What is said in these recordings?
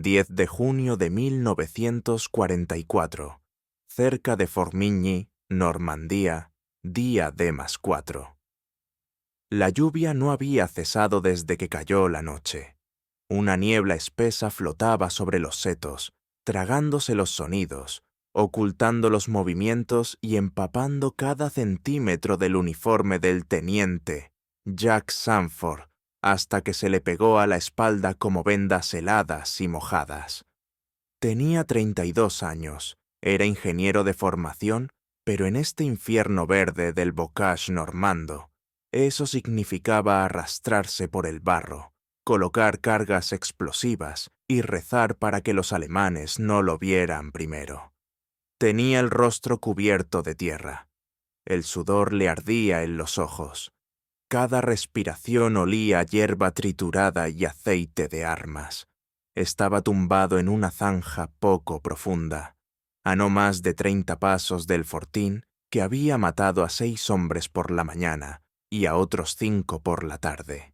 10 de junio de 1944, cerca de Formigny, Normandía, día D+4. La lluvia no había cesado desde que cayó la noche. Una niebla espesa flotaba sobre los setos, tragándose los sonidos, ocultando los movimientos y empapando cada centímetro del uniforme del teniente Jack Sanford, hasta que se le pegó a la espalda como vendas heladas y mojadas. Tenía 32 años, era ingeniero de formación, pero en este infierno verde del bocage normando, eso significaba arrastrarse por el barro, colocar cargas explosivas y rezar para que los alemanes no lo vieran primero. Tenía el rostro cubierto de tierra. El sudor le ardía en los ojos. Cada respiración olía a hierba triturada y aceite de armas. Estaba tumbado en una zanja poco profunda, a no más de 30 pasos del fortín que había matado a 6 hombres por la mañana y a otros 5 por la tarde.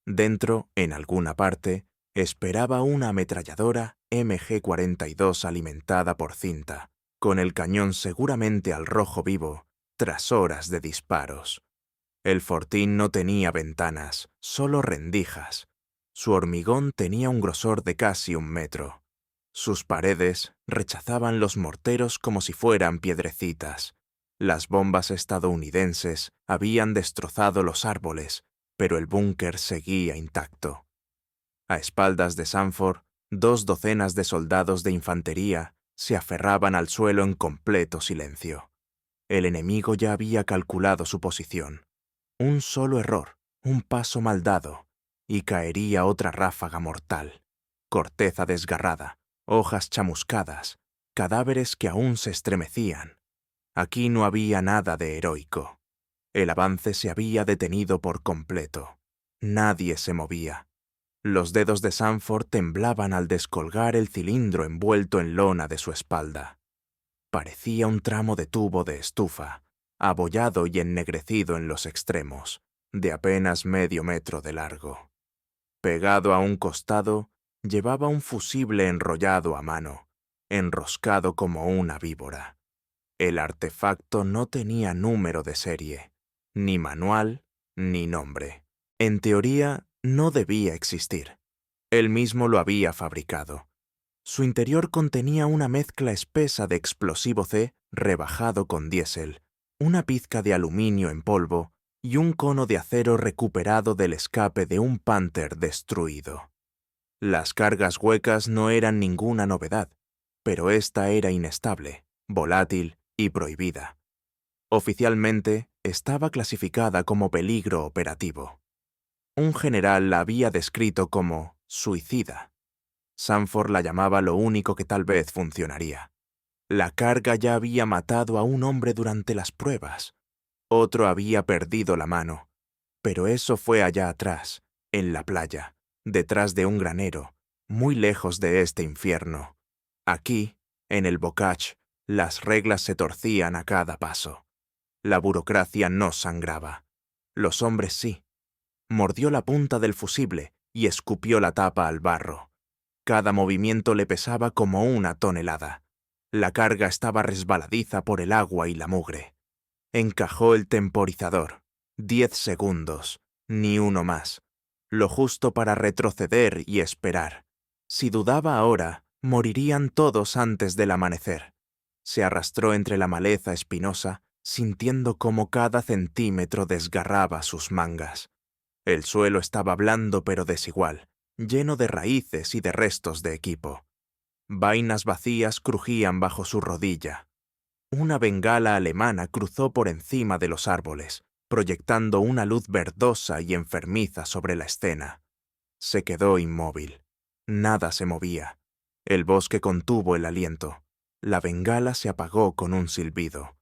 Dentro, en alguna parte, esperaba una ametralladora MG-42 alimentada por cinta, con el cañón seguramente al rojo vivo, tras horas de disparos. El fortín no tenía ventanas, solo rendijas. Su hormigón tenía un grosor de casi 1 metro. Sus paredes rechazaban los morteros como si fueran piedrecitas. Las bombas estadounidenses habían destrozado los árboles, pero el búnker seguía intacto. A espaldas de Sanford, 2 docenas de soldados de infantería se aferraban al suelo en completo silencio. El enemigo ya había calculado su posición. Un solo error, un paso mal dado, y caería otra ráfaga mortal. Corteza desgarrada, hojas chamuscadas, cadáveres que aún se estremecían. Aquí no había nada de heroico. El avance se había detenido por completo. Nadie se movía. Los dedos de Sanford temblaban al descolgar el cilindro envuelto en lona de su espalda. Parecía un tramo de tubo de estufa, abollado y ennegrecido en los extremos, de apenas medio metro de largo. Pegado a un costado, llevaba un fusible enrollado a mano, enroscado como una víbora. El artefacto no tenía número de serie, ni manual, ni nombre. En teoría, no debía existir. Él mismo lo había fabricado. Su interior contenía una mezcla espesa de explosivo C rebajado con diésel, una pizca de aluminio en polvo y un cono de acero recuperado del escape de un Panther destruido. Las cargas huecas no eran ninguna novedad, pero esta era inestable, volátil y prohibida. Oficialmente, estaba clasificada como peligro operativo. Un general la había descrito como suicida. Sanford la llamaba lo único que tal vez funcionaría. La carga ya había matado a un hombre durante las pruebas. Otro había perdido la mano. Pero eso fue allá atrás, en la playa, detrás de un granero, muy lejos de este infierno. Aquí, en el bocage, las reglas se torcían a cada paso. La burocracia no sangraba. Los hombres sí. Mordió la punta del fusible y escupió la tapa al barro. Cada movimiento le pesaba como una tonelada. La carga estaba resbaladiza por el agua y la mugre. Encajó el temporizador. 10 segundos, ni uno más. Lo justo para retroceder y esperar. Si dudaba ahora, morirían todos antes del amanecer. Se arrastró entre la maleza espinosa, sintiendo cómo cada centímetro desgarraba sus mangas. El suelo estaba blando pero desigual, lleno de raíces y de restos de equipo. Vainas vacías crujían bajo su rodilla. Una bengala alemana cruzó por encima de los árboles, proyectando una luz verdosa y enfermiza sobre la escena. Se quedó inmóvil. Nada se movía. El bosque contuvo el aliento. La bengala se apagó con un silbido.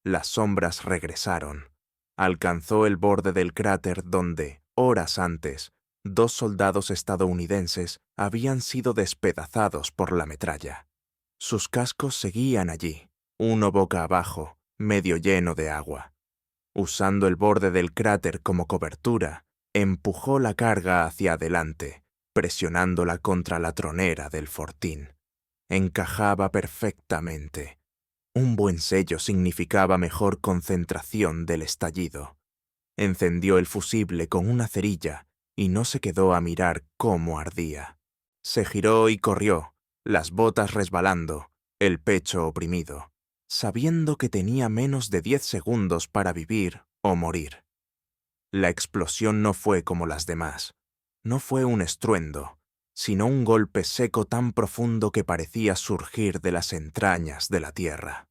Las sombras regresaron. Alcanzó el borde del cráter donde, horas antes, 2 soldados estadounidenses habían sido despedazados por la metralla. Sus cascos seguían allí, uno boca abajo, medio lleno de agua. Usando el borde del cráter como cobertura, empujó la carga hacia adelante, presionándola contra la tronera del fortín. Encajaba perfectamente. Un buen sello significaba mejor concentración del estallido. Encendió el fusible con una cerilla y no se quedó a mirar cómo ardía. Se giró y corrió, las botas resbalando, el pecho oprimido, sabiendo que tenía menos de 10 segundos para vivir o morir. La explosión no fue como las demás. No fue un estruendo, sino un golpe seco tan profundo que parecía surgir de las entrañas de la tierra.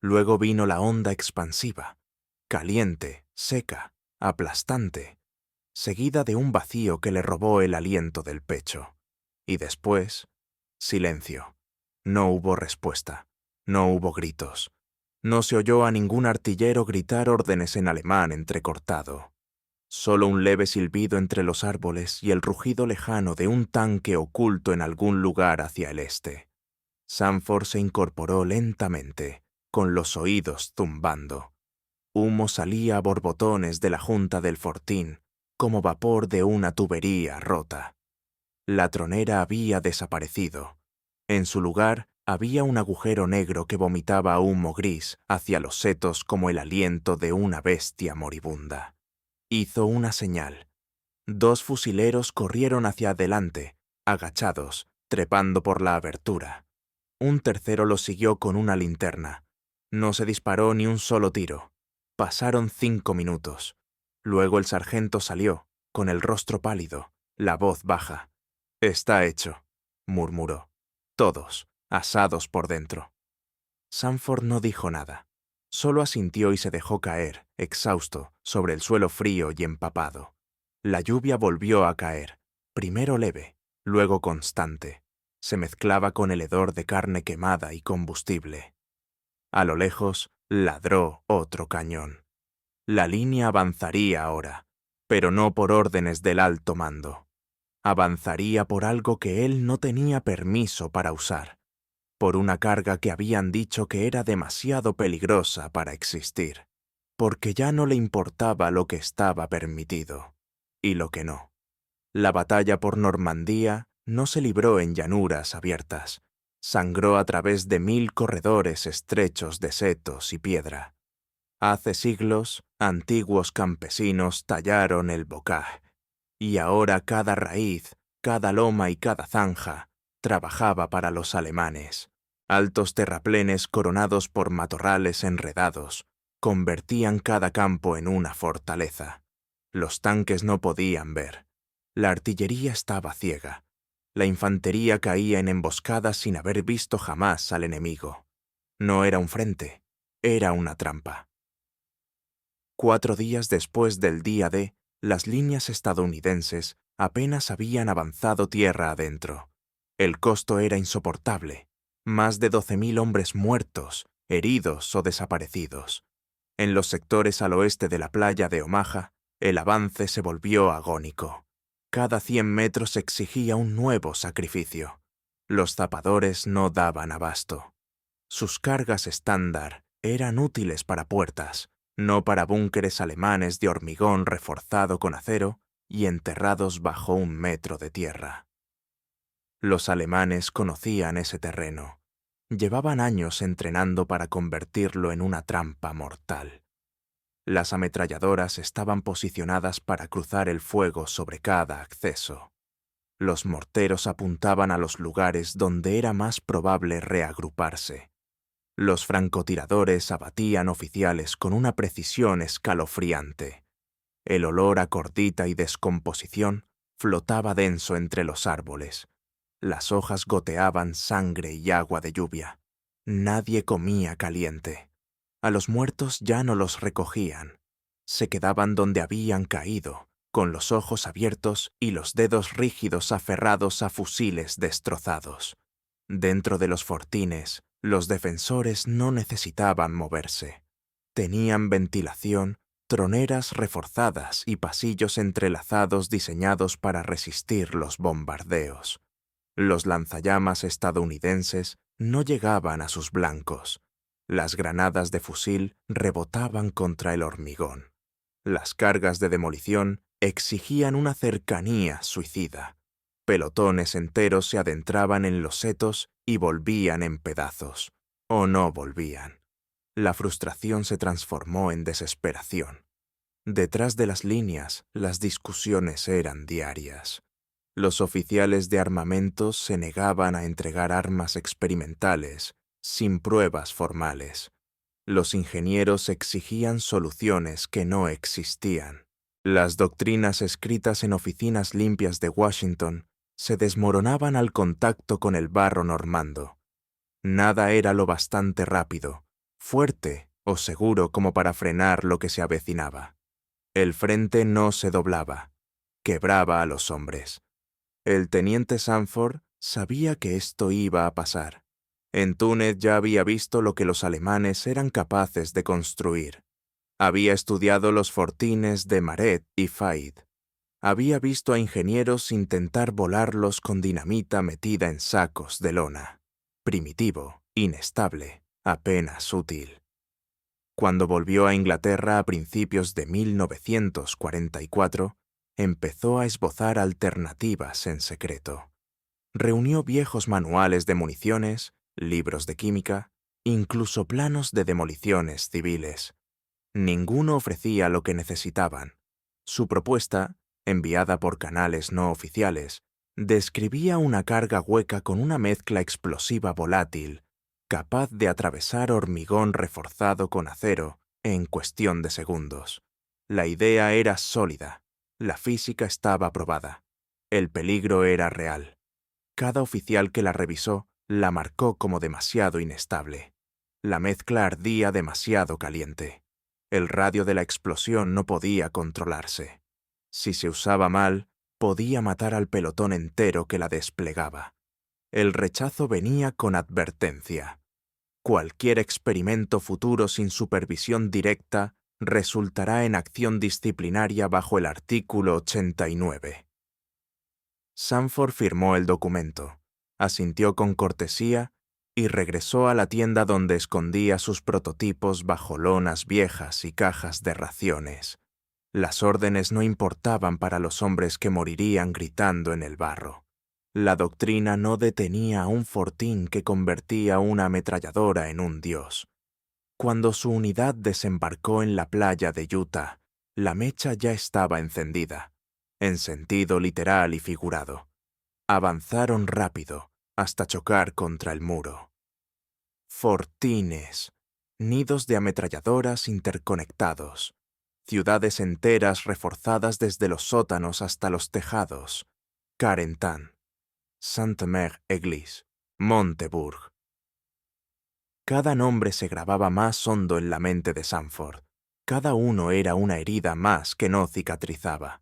Luego vino la onda expansiva, caliente, seca, aplastante, seguida de un vacío que le robó el aliento del pecho. Y después, silencio. No hubo respuesta, no hubo gritos. No se oyó a ningún artillero gritar órdenes en alemán entrecortado. Solo un leve silbido entre los árboles y el rugido lejano de un tanque oculto en algún lugar hacia el este. Sanford se incorporó lentamente, con los oídos zumbando. Humo salía a borbotones de la junta del fortín, como vapor de una tubería rota. La tronera había desaparecido. En su lugar había un agujero negro que vomitaba humo gris hacia los setos como el aliento de una bestia moribunda. Hizo una señal. 2 fusileros corrieron hacia adelante, agachados, trepando por la abertura. Un tercero los siguió con una linterna. No se disparó ni un solo tiro. Pasaron 5 minutos. Luego el sargento salió, con el rostro pálido, la voz baja. «Está hecho», murmuró. Todos, asados por dentro. Sanford no dijo nada. Solo asintió y se dejó caer, exhausto, sobre el suelo frío y empapado. La lluvia volvió a caer, primero leve, luego constante. Se mezclaba con el hedor de carne quemada y combustible. A lo lejos, ladró otro cañón. La línea avanzaría ahora, pero no por órdenes del alto mando. Avanzaría por algo que él no tenía permiso para usar, por una carga que habían dicho que era demasiado peligrosa para existir, porque ya no le importaba lo que estaba permitido y lo que no. La batalla por Normandía no se libró en llanuras abiertas, sangró a través de 1000 corredores estrechos de setos y piedra. Hace siglos, antiguos campesinos tallaron el bocage, y ahora cada raíz, cada loma y cada zanja trabajaba para los alemanes. Altos terraplenes coronados por matorrales enredados convertían cada campo en una fortaleza. Los tanques no podían ver. La artillería estaba ciega. La infantería caía en emboscadas sin haber visto jamás al enemigo. No era un frente, era una trampa. 4 días después del día D, las líneas estadounidenses apenas habían avanzado tierra adentro. El costo era insoportable. Más de 12.000 hombres muertos, heridos o desaparecidos. En los sectores al oeste de la playa de Omaha, el avance se volvió agónico. Cada 100 metros exigía un nuevo sacrificio. Los zapadores no daban abasto. Sus cargas estándar eran útiles para puertas, no para búnkeres alemanes de hormigón reforzado con acero y enterrados bajo 1 metro de tierra. Los alemanes conocían ese terreno. Llevaban años entrenando para convertirlo en una trampa mortal. Las ametralladoras estaban posicionadas para cruzar el fuego sobre cada acceso. Los morteros apuntaban a los lugares donde era más probable reagruparse. Los francotiradores abatían oficiales con una precisión escalofriante. El olor a cordita y descomposición flotaba denso entre los árboles. Las hojas goteaban sangre y agua de lluvia. Nadie comía caliente. A los muertos ya no los recogían. Se quedaban donde habían caído, con los ojos abiertos y los dedos rígidos aferrados a fusiles destrozados. Dentro de los fortines, los defensores no necesitaban moverse. Tenían ventilación, troneras reforzadas y pasillos entrelazados diseñados para resistir los bombardeos. Los lanzallamas estadounidenses no llegaban a sus blancos. Las granadas de fusil rebotaban contra el hormigón. Las cargas de demolición exigían una cercanía suicida. Pelotones enteros se adentraban en los setos y volvían en pedazos. O no volvían. La frustración se transformó en desesperación. Detrás de las líneas, las discusiones eran diarias. Los oficiales de armamentos se negaban a entregar armas experimentales, sin pruebas formales. Los ingenieros exigían soluciones que no existían. Las doctrinas escritas en oficinas limpias de Washington se desmoronaban al contacto con el barro normando. Nada era lo bastante rápido, fuerte o seguro como para frenar lo que se avecinaba. El frente no se doblaba, quebraba a los hombres. El teniente Sanford sabía que esto iba a pasar. En Túnez ya había visto lo que los alemanes eran capaces de construir. Había estudiado los fortines de Maret y Faid. Había visto a ingenieros intentar volarlos con dinamita metida en sacos de lona. Primitivo, inestable, apenas útil. Cuando volvió a Inglaterra a principios de 1944, empezó a esbozar alternativas en secreto. Reunió viejos manuales de municiones, libros de química, incluso planos de demoliciones civiles. Ninguno ofrecía lo que necesitaban. Su propuesta, enviada por canales no oficiales, describía una carga hueca con una mezcla explosiva volátil, capaz de atravesar hormigón reforzado con acero en cuestión de segundos. La idea era sólida, la física estaba probada, el peligro era real. Cada oficial que la revisó la marcó como demasiado inestable. La mezcla ardía demasiado caliente. El radio de la explosión no podía controlarse. Si se usaba mal, podía matar al pelotón entero que la desplegaba. El rechazo venía con advertencia. Cualquier experimento futuro sin supervisión directa resultará en acción disciplinaria bajo el artículo 89. Sanford firmó el documento, asintió con cortesía y regresó a la tienda donde escondía sus prototipos bajo lonas viejas y cajas de raciones. Las órdenes no importaban para los hombres que morirían gritando en el barro. La doctrina no detenía a un fortín que convertía una ametralladora en un dios. Cuando su unidad desembarcó en la playa de Utah, la mecha ya estaba encendida, en sentido literal y figurado. Avanzaron rápido hasta chocar contra el muro. Fortines, nidos de ametralladoras interconectados, ciudades enteras reforzadas desde los sótanos hasta los tejados, Carentan, Sainte-Mère-Église, Montebourg. Cada nombre se grababa más hondo en la mente de Sanford. Cada uno era una herida más que no cicatrizaba.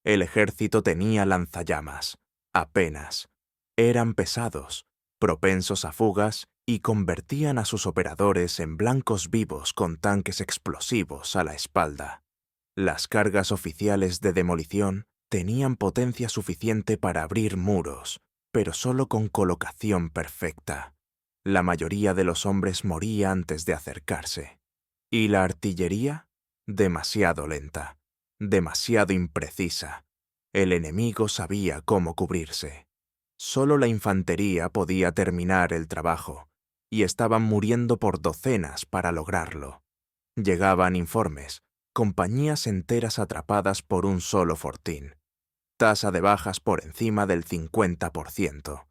El ejército tenía lanzallamas, apenas. Eran pesados, propensos a fugas y convertían a sus operadores en blancos vivos con tanques explosivos a la espalda. Las cargas oficiales de demolición tenían potencia suficiente para abrir muros, pero solo con colocación perfecta. La mayoría de los hombres moría antes de acercarse. ¿Y la artillería? Demasiado lenta, demasiado imprecisa. El enemigo sabía cómo cubrirse. Solo la infantería podía terminar el trabajo, y estaban muriendo por docenas para lograrlo. Llegaban informes, compañías enteras atrapadas por un solo fortín. Tasa de bajas por encima del 50%.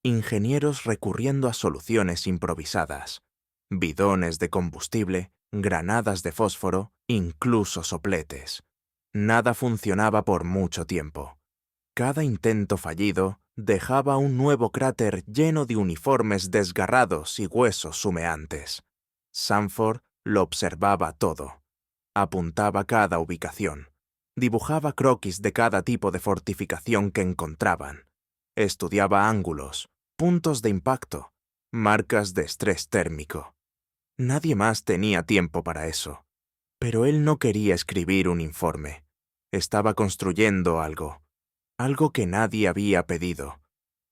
Ingenieros recurriendo a soluciones improvisadas, bidones de combustible, granadas de fósforo, incluso sopletes. Nada funcionaba por mucho tiempo. Cada intento fallido dejaba un nuevo cráter lleno de uniformes desgarrados y huesos humeantes. Sanford lo observaba todo. Apuntaba cada ubicación. Dibujaba croquis de cada tipo de fortificación que encontraban. Estudiaba ángulos, puntos de impacto, marcas de estrés térmico. Nadie más tenía tiempo para eso. Pero él no quería escribir un informe. Estaba construyendo algo que nadie había pedido,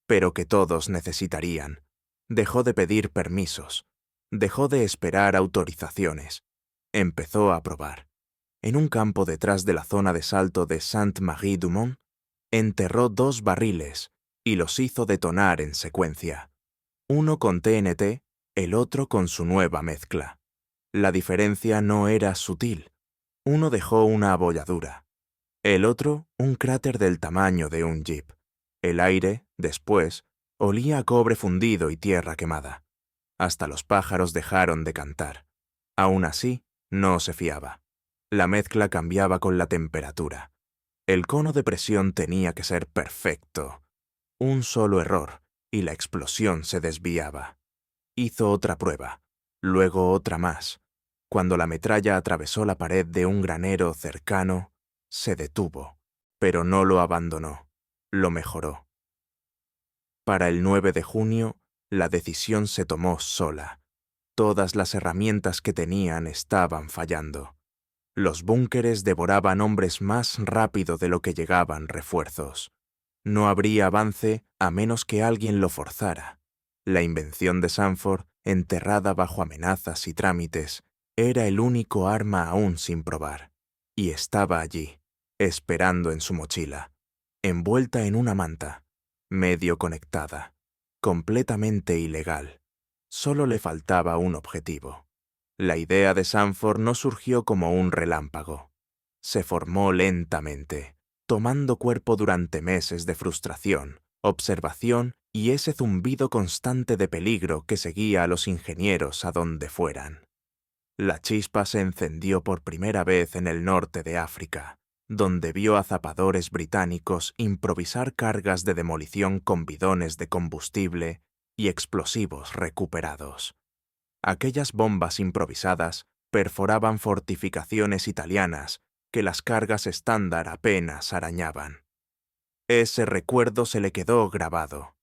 pero que todos necesitarían. Dejó de pedir permisos, dejó de esperar autorizaciones. Empezó a probar. En un campo detrás de la zona de salto de Sainte-Marie-du-Mont, Enterró 2 barriles y los hizo detonar en secuencia. Uno con TNT, el otro con su nueva mezcla. La diferencia no era sutil. Uno dejó una abolladura. El otro, un cráter del tamaño de un jeep. El aire, después, olía a cobre fundido y tierra quemada. Hasta los pájaros dejaron de cantar. Aún así, no se fiaba. La mezcla cambiaba con la temperatura. El cono de presión tenía que ser perfecto. Un solo error, y la explosión se desviaba. Hizo otra prueba, luego otra más. Cuando la metralla atravesó la pared de un granero cercano, se detuvo, pero no lo abandonó, lo mejoró. Para el 9 de junio, la decisión se tomó sola. Todas las herramientas que tenían estaban fallando. Los búnkeres devoraban hombres más rápido de lo que llegaban refuerzos. No habría avance a menos que alguien lo forzara. La invención de Sanford, enterrada bajo amenazas y trámites, era el único arma aún sin probar. Y estaba allí, esperando en su mochila, envuelta en una manta, medio conectada, completamente ilegal. Solo le faltaba un objetivo. La idea de Sanford no surgió como un relámpago. Se formó lentamente, tomando cuerpo durante meses de frustración, observación y ese zumbido constante de peligro que seguía a los ingenieros a donde fueran. La chispa se encendió por primera vez en el norte de África, donde vio a zapadores británicos improvisar cargas de demolición con bidones de combustible y explosivos recuperados. Aquellas bombas improvisadas perforaban fortificaciones italianas que las cargas estándar apenas arañaban. Ese recuerdo se le quedó grabado.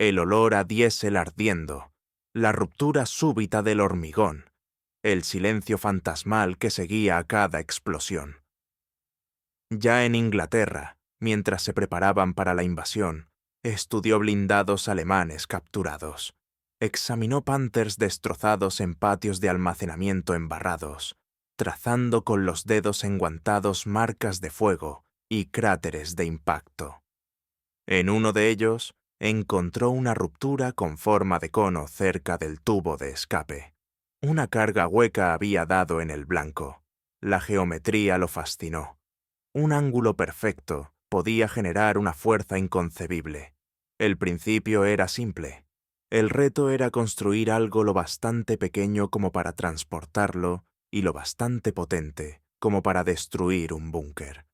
El olor a diésel ardiendo, la ruptura súbita del hormigón, el silencio fantasmal que seguía a cada explosión. Ya en Inglaterra, mientras se preparaban para la invasión, estudió blindados alemanes capturados. Examinó Panthers destrozados en patios de almacenamiento embarrados, trazando con los dedos enguantados marcas de fuego y cráteres de impacto. En uno de ellos, encontró una ruptura con forma de cono cerca del tubo de escape. Una carga hueca había dado en el blanco. La geometría lo fascinó. Un ángulo perfecto podía generar una fuerza inconcebible. El principio era simple. El reto era construir algo lo bastante pequeño como para transportarlo y lo bastante potente como para destruir un búnker.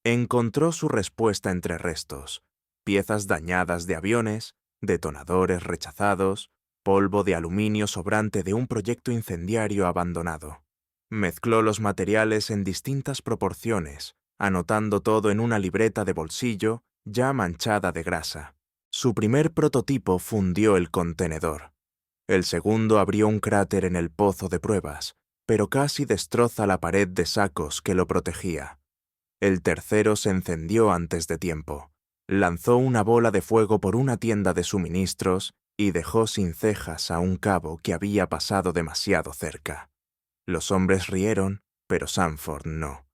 Encontró su respuesta entre restos, piezas dañadas de aviones, detonadores rechazados, polvo de aluminio sobrante de un proyecto incendiario abandonado. Mezcló los materiales en distintas proporciones, anotando todo en una libreta de bolsillo ya manchada de grasa. Su primer prototipo fundió el contenedor. El segundo abrió un cráter en el pozo de pruebas, pero casi destroza la pared de sacos que lo protegía. El tercero se encendió antes de tiempo. Lanzó una bola de fuego por una tienda de suministros y dejó sin cejas a un cabo que había pasado demasiado cerca. Los hombres rieron, pero Sanford no.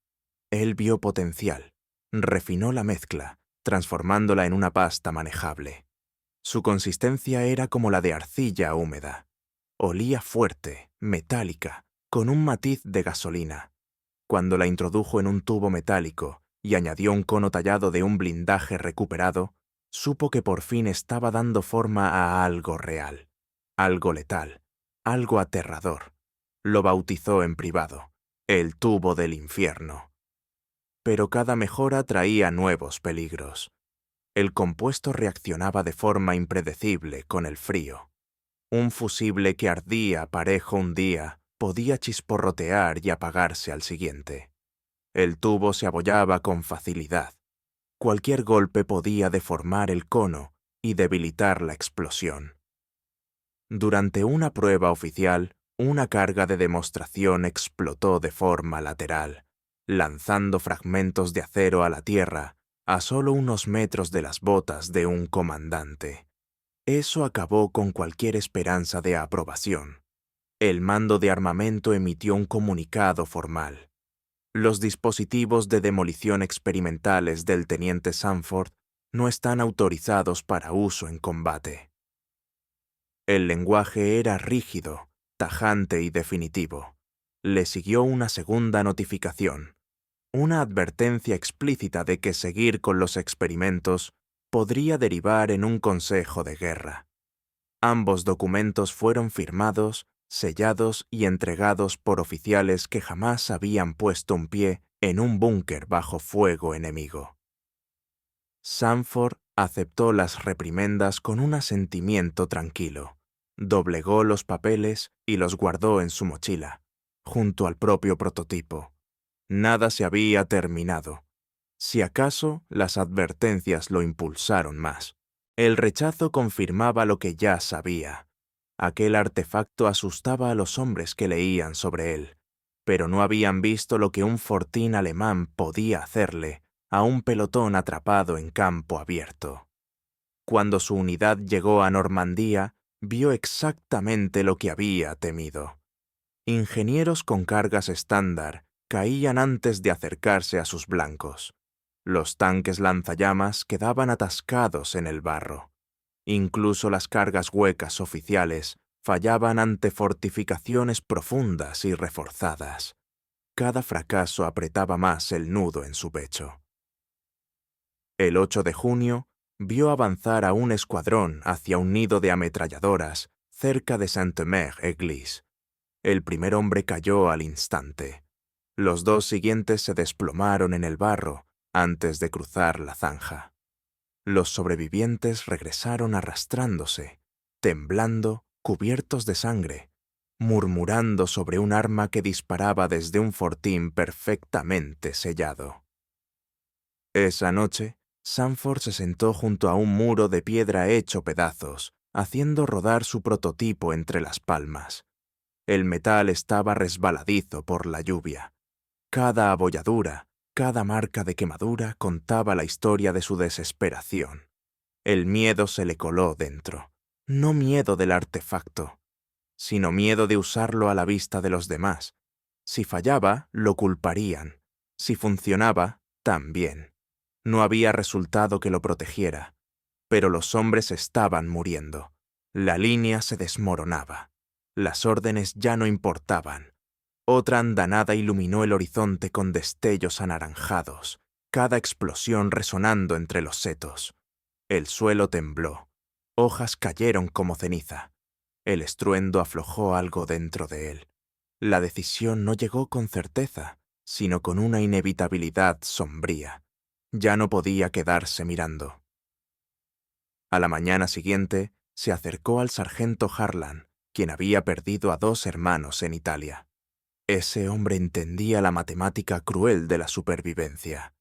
Él vio potencial. Refinó la mezcla, transformándola en una pasta manejable. Su consistencia era como la de arcilla húmeda. Olía fuerte, metálica, con un matiz de gasolina. Cuando la introdujo en un tubo metálico y añadió un cono tallado de un blindaje recuperado, supo que por fin estaba dando forma a algo real, algo letal, algo aterrador. Lo bautizó en privado, el tubo del infierno. Pero cada mejora traía nuevos peligros. El compuesto reaccionaba de forma impredecible con el frío. Un fusible que ardía parejo un día podía chisporrotear y apagarse al siguiente. El tubo se abollaba con facilidad. Cualquier golpe podía deformar el cono y debilitar la explosión. Durante una prueba oficial, una carga de demostración explotó de forma lateral, lanzando fragmentos de acero a la tierra a solo unos metros de las botas de un comandante. Eso acabó con cualquier esperanza de aprobación. El mando de armamento emitió un comunicado formal. Los dispositivos de demolición experimentales del teniente Sanford no están autorizados para uso en combate. El lenguaje era rígido, tajante y definitivo. Le siguió una segunda notificación, una advertencia explícita de que seguir con los experimentos podría derivar en un consejo de guerra. Ambos documentos fueron firmados, sellados y entregados por oficiales que jamás habían puesto un pie en un búnker bajo fuego enemigo. Sanford aceptó las reprimendas con un asentimiento tranquilo, doblegó los papeles y los guardó en su mochila, junto al propio prototipo. Nada se había terminado. Si acaso, las advertencias lo impulsaron más. El rechazo confirmaba lo que ya sabía. Aquel artefacto asustaba a los hombres que leían sobre él, pero no habían visto lo que un fortín alemán podía hacerle a un pelotón atrapado en campo abierto. Cuando su unidad llegó a Normandía, vio exactamente lo que había temido. Ingenieros con cargas estándar caían antes de acercarse a sus blancos. Los tanques lanzallamas quedaban atascados en el barro. Incluso las cargas huecas oficiales fallaban ante fortificaciones profundas y reforzadas. Cada fracaso apretaba más el nudo en su pecho. El 8 de junio vio avanzar a un escuadrón hacia un nido de ametralladoras cerca de Sainte-Mère-Église. El primer hombre cayó al instante. Los dos siguientes se desplomaron en el barro antes de cruzar la zanja. Los sobrevivientes regresaron arrastrándose, temblando, cubiertos de sangre, murmurando sobre un arma que disparaba desde un fortín perfectamente sellado. Esa noche, Sanford se sentó junto a un muro de piedra hecho pedazos, haciendo rodar su prototipo entre las palmas. El metal estaba resbaladizo por la lluvia. Cada abolladura, cada marca de quemadura contaba la historia de su desesperación. El miedo se le coló dentro. No miedo del artefacto, sino miedo de usarlo a la vista de los demás. Si fallaba, lo culparían. Si funcionaba, también. No había resultado que lo protegiera. Pero los hombres estaban muriendo. La línea se desmoronaba. Las órdenes ya no importaban. Otra andanada iluminó el horizonte con destellos anaranjados, cada explosión resonando entre los setos. El suelo tembló. Hojas cayeron como ceniza. El estruendo aflojó algo dentro de él. La decisión no llegó con certeza, sino con una inevitabilidad sombría. Ya no podía quedarse mirando. A la mañana siguiente, se acercó al sargento Harlan, quien había perdido a 2 hermanos en Italia. Ese hombre entendía la matemática cruel de la supervivencia.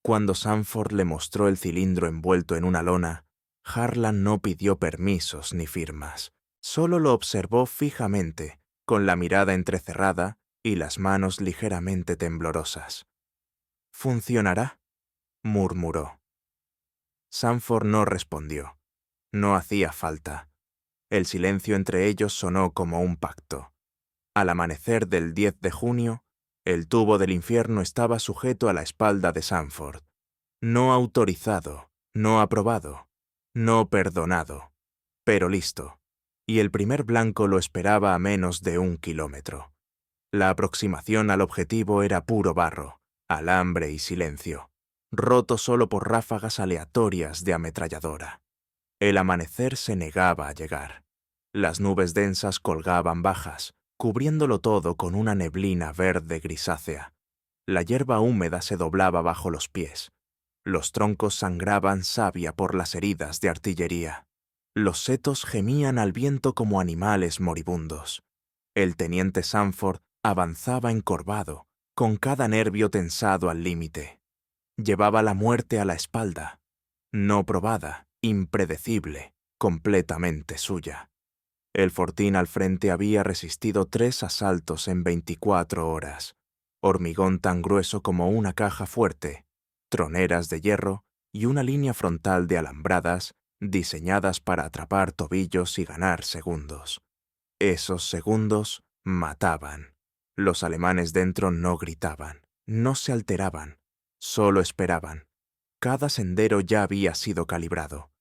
Cuando Sanford le mostró el cilindro envuelto en una lona, Harlan no pidió permisos ni firmas. Solo lo observó fijamente, con la mirada entrecerrada y las manos ligeramente temblorosas. «¿Funcionará?», murmuró. Sanford no respondió. No hacía falta. El silencio entre ellos sonó como un pacto. Al amanecer del 10 de junio, el tubo del infierno estaba sujeto a la espalda de Sanford. No autorizado, no aprobado, no perdonado, pero listo. Y el primer blanco lo esperaba a menos de 1 kilómetro. La aproximación al objetivo era puro barro, alambre y silencio, roto solo por ráfagas aleatorias de ametralladora. El amanecer se negaba a llegar. Las nubes densas colgaban bajas, cubriéndolo todo con una neblina verde grisácea. La hierba húmeda se doblaba bajo los pies. Los troncos sangraban savia por las heridas de artillería. Los setos gemían al viento como animales moribundos. El teniente Sanford avanzaba encorvado, con cada nervio tensado al límite. Llevaba la muerte a la espalda, no probada, impredecible, completamente suya. El fortín al frente había resistido 3 asaltos en 24 horas. Hormigón tan grueso como una caja fuerte, troneras de hierro y una línea frontal de alambradas diseñadas para atrapar tobillos y ganar segundos. Esos segundos mataban. Los alemanes dentro no gritaban. No se alteraban, solo esperaban. Cada sendero ya había sido calibrado.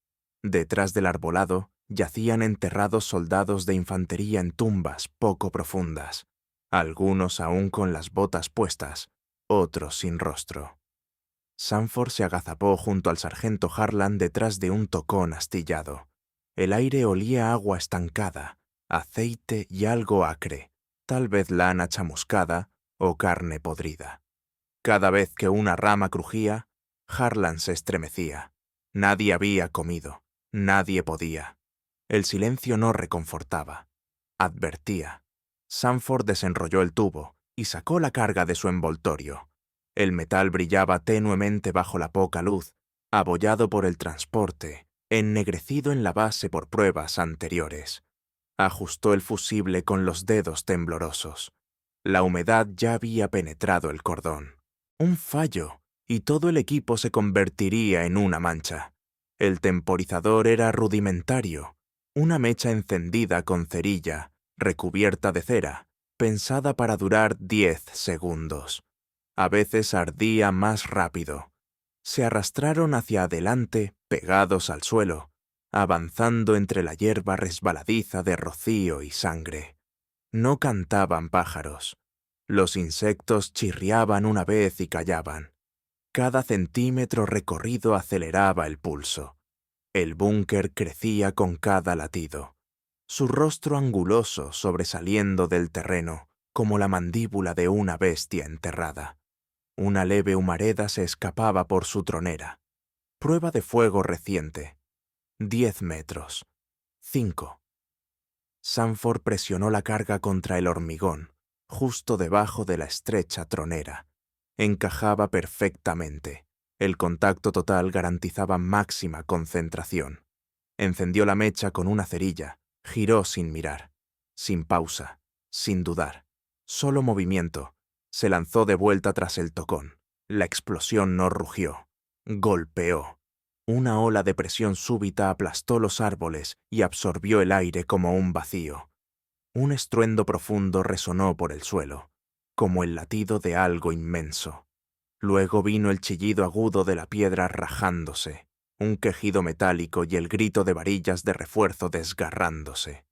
Detrás del arbolado yacían enterrados soldados de infantería en tumbas poco profundas, algunos aún con las botas puestas, otros sin rostro. Sanford se agazapó junto al sargento Harlan detrás de un tocón astillado. El aire olía a agua estancada, aceite y algo acre, tal vez lana chamuscada o carne podrida. Cada vez que una rama crujía, Harlan se estremecía. Nadie había comido, nadie podía. El silencio no reconfortaba, advertía. Sanford desenrolló el tubo y sacó la carga de su envoltorio. El metal brillaba tenuemente bajo la poca luz, abollado por el transporte, ennegrecido en la base por pruebas anteriores. Ajustó el fusible con los dedos temblorosos. La humedad ya había penetrado el cordón. Un fallo, y todo el equipo se convertiría en una mancha. El temporizador era rudimentario, una mecha encendida con cerilla, recubierta de cera, pensada para durar 10 segundos. A veces ardía más rápido. Se arrastraron hacia adelante, pegados al suelo, avanzando entre la hierba resbaladiza de rocío y sangre. No cantaban pájaros. Los insectos chirriaban una vez y callaban. Cada centímetro recorrido aceleraba el pulso. El búnker crecía con cada latido. Su rostro anguloso sobresaliendo del terreno, como la mandíbula de una bestia enterrada. Una leve humareda se escapaba por su tronera. Prueba de fuego reciente. 10 metros. 5. Sanford presionó la carga contra el hormigón, justo debajo de la estrecha tronera. Encajaba perfectamente. El contacto total garantizaba máxima concentración. Encendió la mecha con una cerilla, giró sin mirar, sin pausa, sin dudar. Solo movimiento. Se lanzó de vuelta tras el tocón. La explosión no rugió. Golpeó. Una ola de presión súbita aplastó los árboles y absorbió el aire como un vacío. Un estruendo profundo resonó por el suelo, como el latido de algo inmenso. Luego vino el chillido agudo de la piedra rajándose, un quejido metálico y el grito de varillas de refuerzo desgarrándose.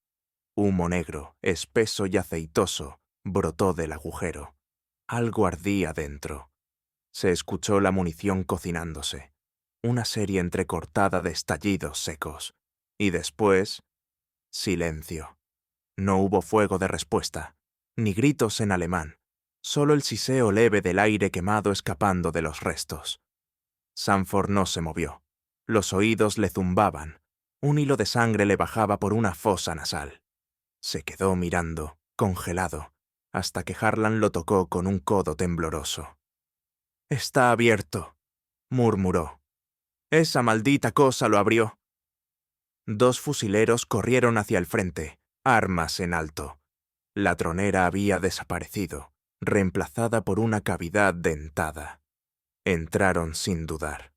Humo negro, espeso y aceitoso, brotó del agujero. Algo ardía dentro. Se escuchó la munición cocinándose, una serie entrecortada de estallidos secos. Y después, silencio. No hubo fuego de respuesta, ni gritos en alemán, solo el siseo leve del aire quemado escapando de los restos. Sanford no se movió. Los oídos le zumbaban. Un hilo de sangre le bajaba por una fosa nasal. Se quedó mirando, congelado, hasta que Harlan lo tocó con un codo tembloroso. «Está abierto», murmuró. «Esa maldita cosa lo abrió». 2 fusileros corrieron hacia el frente, armas en alto. La tronera había desaparecido, reemplazada por una cavidad dentada. Entraron sin dudar.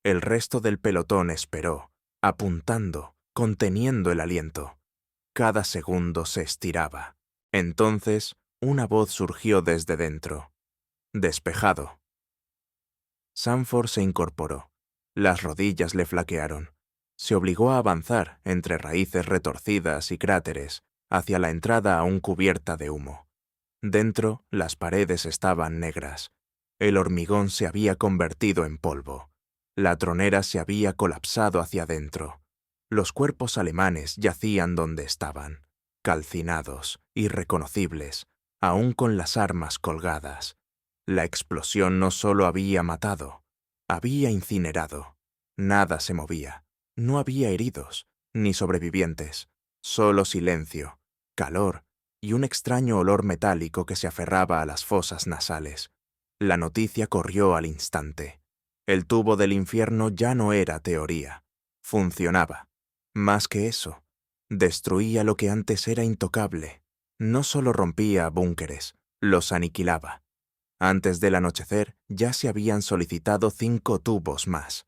El resto del pelotón esperó, apuntando, conteniendo el aliento. Cada segundo se estiraba. Entonces, una voz surgió desde dentro. «Despejado». Sanford se incorporó. Las rodillas le flaquearon. Se obligó a avanzar entre raíces retorcidas y cráteres hacia la entrada aún cubierta de humo. Dentro, las paredes estaban negras. El hormigón se había convertido en polvo. La tronera se había colapsado hacia adentro. Los cuerpos alemanes yacían donde estaban, calcinados, irreconocibles, aún con las armas colgadas. La explosión no solo había matado, había incinerado. Nada se movía. No había heridos, ni sobrevivientes. Solo silencio, calor y un extraño olor metálico que se aferraba a las fosas nasales. La noticia corrió al instante. El tubo del infierno ya no era teoría. Funcionaba. Más que eso, destruía lo que antes era intocable. No solo rompía búnkeres, los aniquilaba. Antes del anochecer ya se habían solicitado 5 tubos más.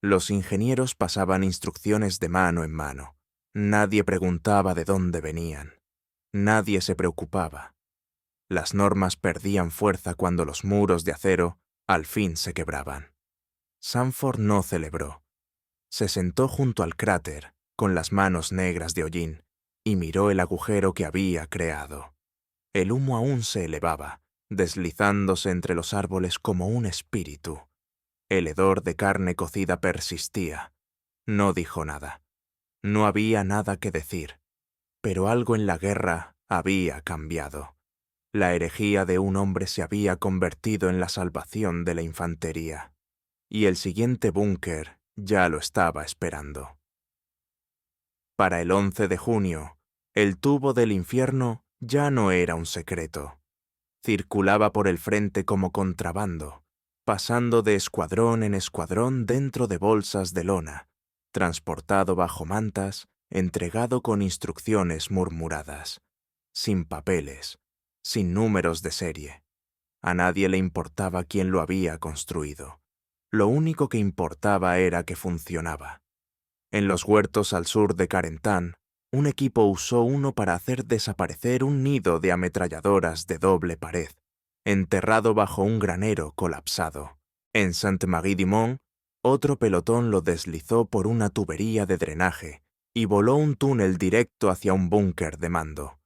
Los ingenieros pasaban instrucciones de mano en mano. Nadie preguntaba de dónde venían. Nadie se preocupaba. Las normas perdían fuerza cuando los muros de acero al fin se quebraban. Sanford no celebró. Se sentó junto al cráter, con las manos negras de hollín, y miró el agujero que había creado. El humo aún se elevaba, deslizándose entre los árboles como un espíritu. El hedor de carne cocida persistía. No dijo nada. No había nada que decir. Pero algo en la guerra había cambiado. La herejía de un hombre se había convertido en la salvación de la infantería. Y el siguiente búnker ya lo estaba esperando. Para el 11 de junio, el tubo del infierno ya no era un secreto. Circulaba por el frente como contrabando, pasando de escuadrón en escuadrón dentro de bolsas de lona, transportado bajo mantas, entregado con instrucciones murmuradas, sin papeles, sin números de serie. A nadie le importaba quién lo había construido. Lo único que importaba era que funcionaba. En los huertos al sur de Carentan, un equipo usó uno para hacer desaparecer un nido de ametralladoras de doble pared, enterrado bajo un granero colapsado. En Sainte-Marie-du-Mont, otro pelotón lo deslizó por una tubería de drenaje y voló un túnel directo hacia un búnker de mando.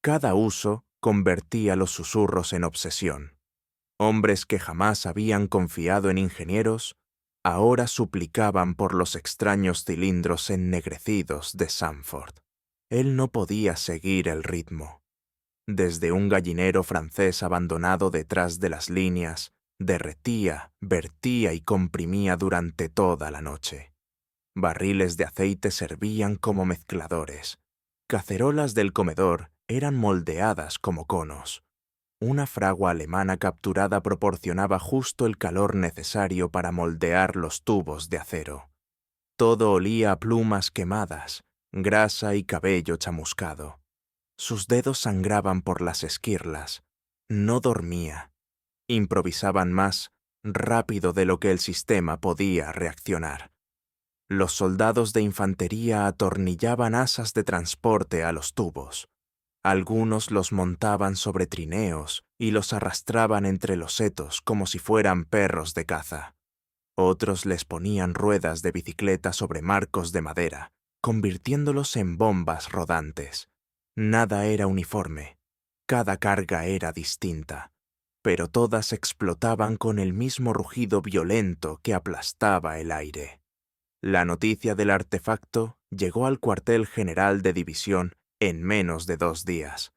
Cada uso convertía los susurros en obsesión. Hombres que jamás habían confiado en ingenieros, ahora suplicaban por los extraños cilindros ennegrecidos de Sanford. Él no podía seguir el ritmo. Desde un gallinero francés abandonado detrás de las líneas, derretía, vertía y comprimía durante toda la noche. Barriles de aceite servían como mezcladores. Cacerolas del comedor eran moldeadas como conos. Una fragua alemana capturada proporcionaba justo el calor necesario para moldear los tubos de acero. Todo olía a plumas quemadas, grasa y cabello chamuscado. Sus dedos sangraban por las esquirlas. No dormía. Improvisaban más rápido de lo que el sistema podía reaccionar. Los soldados de infantería atornillaban asas de transporte a los tubos. Algunos los montaban sobre trineos y los arrastraban entre los setos como si fueran perros de caza. Otros les ponían ruedas de bicicleta sobre marcos de madera, convirtiéndolos en bombas rodantes. Nada era uniforme, cada carga era distinta, pero todas explotaban con el mismo rugido violento que aplastaba el aire. La noticia del artefacto llegó al cuartel general de división en menos de 2 días.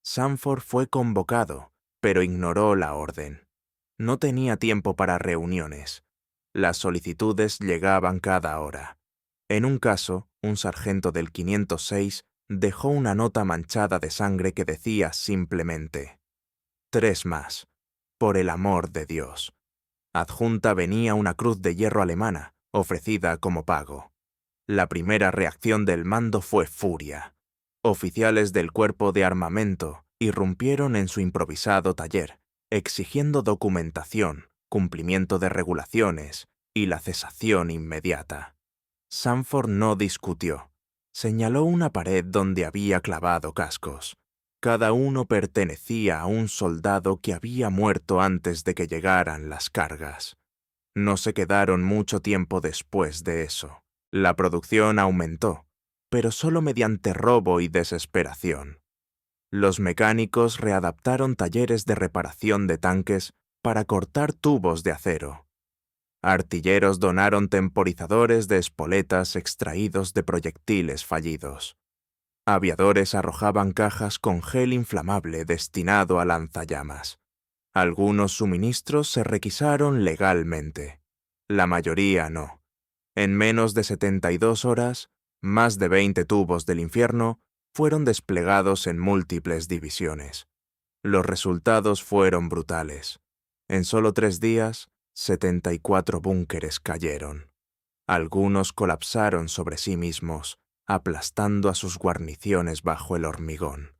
Sanford fue convocado, pero ignoró la orden. No tenía tiempo para reuniones. Las solicitudes llegaban cada hora. En un caso, un sargento del 506 dejó una nota manchada de sangre que decía simplemente: 3 más, por el amor de Dios. Adjunta venía una cruz de hierro alemana, ofrecida como pago. La primera reacción del mando fue furia. Oficiales del cuerpo de armamento irrumpieron en su improvisado taller, exigiendo documentación, cumplimiento de regulaciones y la cesación inmediata. Sanford no discutió. Señaló una pared donde había clavado cascos. Cada uno pertenecía a un soldado que había muerto antes de que llegaran las cargas. No se quedaron mucho tiempo después de eso. La producción aumentó, pero solo mediante robo y desesperación. Los mecánicos readaptaron talleres de reparación de tanques para cortar tubos de acero. Artilleros donaron temporizadores de espoletas extraídos de proyectiles fallidos. Aviadores arrojaban cajas con gel inflamable destinado a lanzallamas. Algunos suministros se requisaron legalmente. La mayoría no. En menos de 72 horas, más de 20 tubos del infierno fueron desplegados en múltiples divisiones. Los resultados fueron brutales. En solo 3 días, 74 búnkeres cayeron. Algunos colapsaron sobre sí mismos, aplastando a sus guarniciones bajo el hormigón.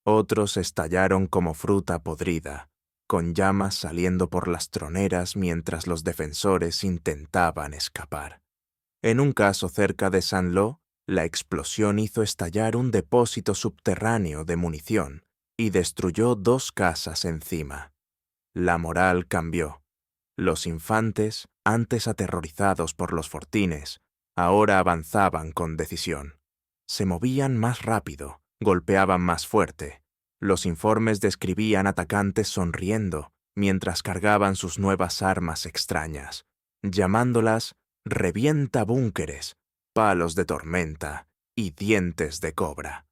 Otros estallaron como fruta podrida, con llamas saliendo por las troneras mientras los defensores intentaban escapar. En un caso cerca de Saint-Lô, la explosión hizo estallar un depósito subterráneo de munición y destruyó 2 casas encima. La moral cambió. Los infantes, antes aterrorizados por los fortines, ahora avanzaban con decisión. Se movían más rápido, golpeaban más fuerte. Los informes describían atacantes sonriendo mientras cargaban sus nuevas armas extrañas, llamándolas revienta búnkeres, palos de tormenta y dientes de cobra.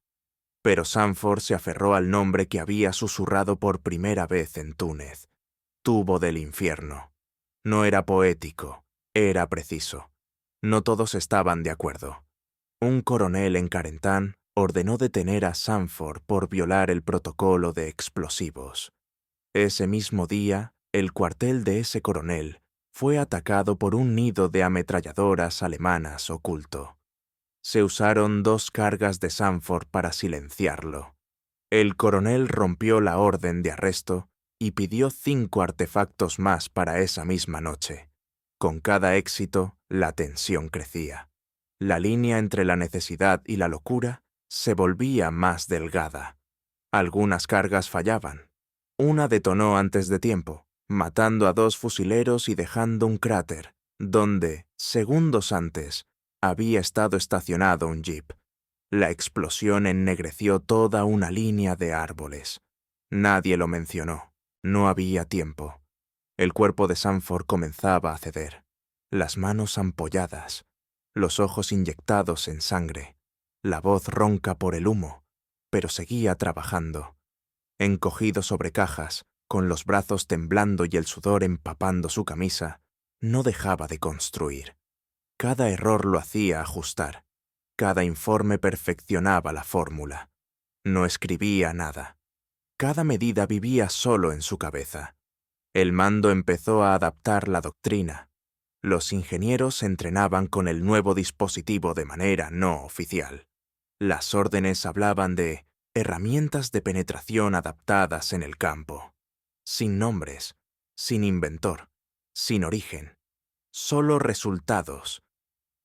Pero Sanford se aferró al nombre que había susurrado por primera vez en Túnez: tubo del infierno. No era poético, era preciso. No todos estaban de acuerdo. Un coronel en Carentan ordenó detener a Sanford por violar el protocolo de explosivos. Ese mismo día, el cuartel de ese coronel fue atacado por un nido de ametralladoras alemanas oculto. Se usaron 2 cargas de Sanford para silenciarlo. El coronel rompió la orden de arresto y pidió 5 artefactos más para esa misma noche. Con cada éxito, la tensión crecía. La línea entre la necesidad y la locura se volvía más delgada. Algunas cargas fallaban. Una detonó antes de tiempo, matando a 2 fusileros y dejando un cráter, donde, segundos antes, había estado estacionado un jeep. La explosión ennegreció toda una línea de árboles. Nadie lo mencionó. No había tiempo. El cuerpo de Sanford comenzaba a ceder, las manos ampolladas, los ojos inyectados en sangre, la voz ronca por el humo, pero seguía trabajando. Encogido sobre cajas, con los brazos temblando y el sudor empapando su camisa, no dejaba de construir. Cada error lo hacía ajustar. Cada informe perfeccionaba la fórmula. No escribía nada. Cada medida vivía solo en su cabeza. El mando empezó a adaptar la doctrina. Los ingenieros se entrenaban con el nuevo dispositivo de manera no oficial. Las órdenes hablaban de herramientas de penetración adaptadas en el campo. Sin nombres, sin inventor, sin origen. Solo resultados.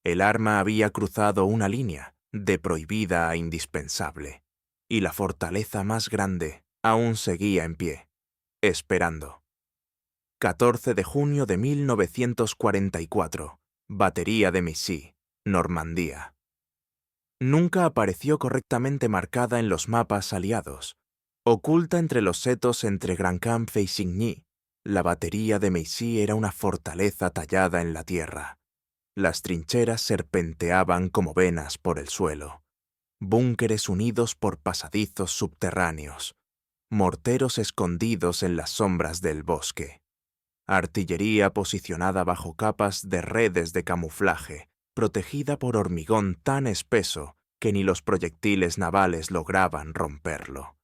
El arma había cruzado una línea, de prohibida a indispensable, y la fortaleza más grande aún seguía en pie, esperando. 14 de junio de 1944, Batería de Missy, Normandía. Nunca apareció correctamente marcada en los mapas aliados. Oculta entre los setos entre Grand Camp y Signy, la batería de Missy era una fortaleza tallada en la tierra. Las trincheras serpenteaban como venas por el suelo. Búnkeres unidos por pasadizos subterráneos. Morteros escondidos en las sombras del bosque. Artillería posicionada bajo capas de redes de camuflaje, protegida por hormigón tan espeso que ni los proyectiles navales lograban romperlo.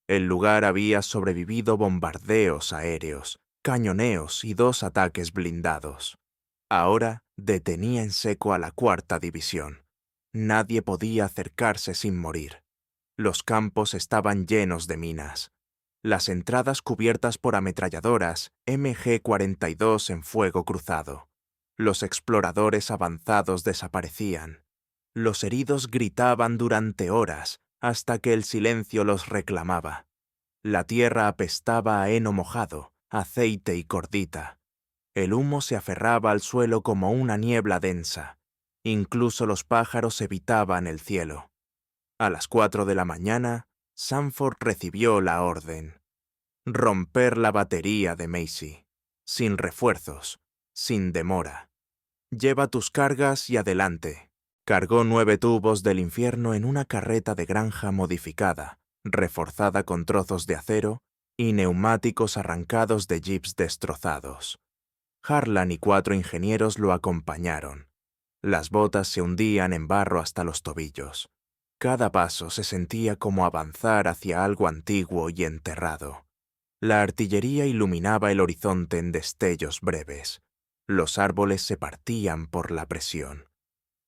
El lugar había sobrevivido bombardeos aéreos, cañoneos y 2 ataques blindados. Ahora detenía en seco a la 4ª división. Nadie podía acercarse sin morir. Los campos estaban llenos de minas. Las entradas cubiertas por ametralladoras MG-42 en fuego cruzado. Los exploradores avanzados desaparecían. Los heridos gritaban durante horas hasta que el silencio los reclamaba. La tierra apestaba a heno mojado, aceite y cordita. El humo se aferraba al suelo como una niebla densa. Incluso los pájaros evitaban el cielo. A las 4 de la mañana, Sanford recibió la orden: romper la batería de Macy, sin refuerzos, sin demora. Lleva tus cargas y adelante. Cargó 9 tubos del infierno en una carreta de granja modificada, reforzada con trozos de acero y neumáticos arrancados de jeeps destrozados. Harlan y 4 ingenieros lo acompañaron. Las botas se hundían en barro hasta los tobillos. Cada paso se sentía como avanzar hacia algo antiguo y enterrado. La artillería iluminaba el horizonte en destellos breves. Los árboles se partían por la presión.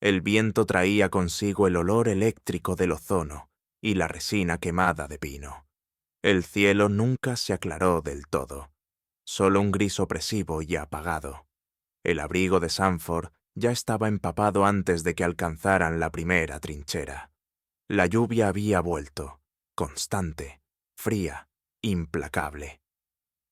El viento traía consigo el olor eléctrico del ozono y la resina quemada de pino. El cielo nunca se aclaró del todo. Solo un gris opresivo y apagado. El abrigo de Sanford ya estaba empapado antes de que alcanzaran la primera trinchera. La lluvia había vuelto, constante, fría, implacable.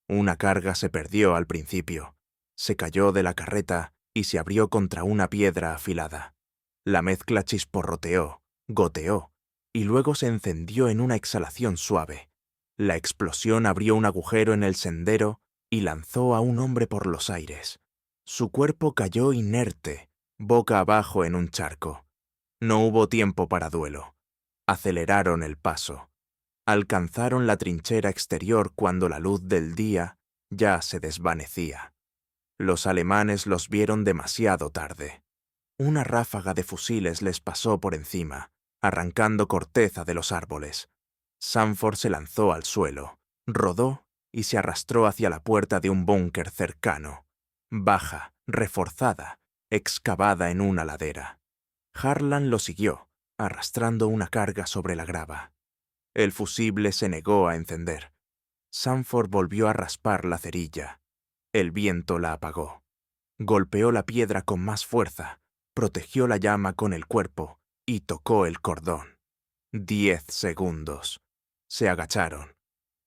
Una carga se perdió al principio, se cayó de la carreta y se abrió contra una piedra afilada. La mezcla chisporroteó, goteó, y luego se encendió en una exhalación suave. La explosión abrió un agujero en el sendero y lanzó a un hombre por los aires. Su cuerpo cayó inerte, boca abajo en un charco. No hubo tiempo para duelo. Aceleraron el paso. Alcanzaron la trinchera exterior cuando la luz del día ya se desvanecía. Los alemanes los vieron demasiado tarde. Una ráfaga de fusiles les pasó por encima, arrancando corteza de los árboles. Sanford se lanzó al suelo, rodó y se arrastró hacia la puerta de un búnker cercano, baja, reforzada, excavada en una ladera. Harlan lo siguió, arrastrando una carga sobre la grava. El fusible se negó a encender. Sanford volvió a raspar la cerilla. El viento la apagó. Golpeó la piedra con más fuerza, protegió la llama con el cuerpo y tocó el cordón. 10 segundos. Se agacharon.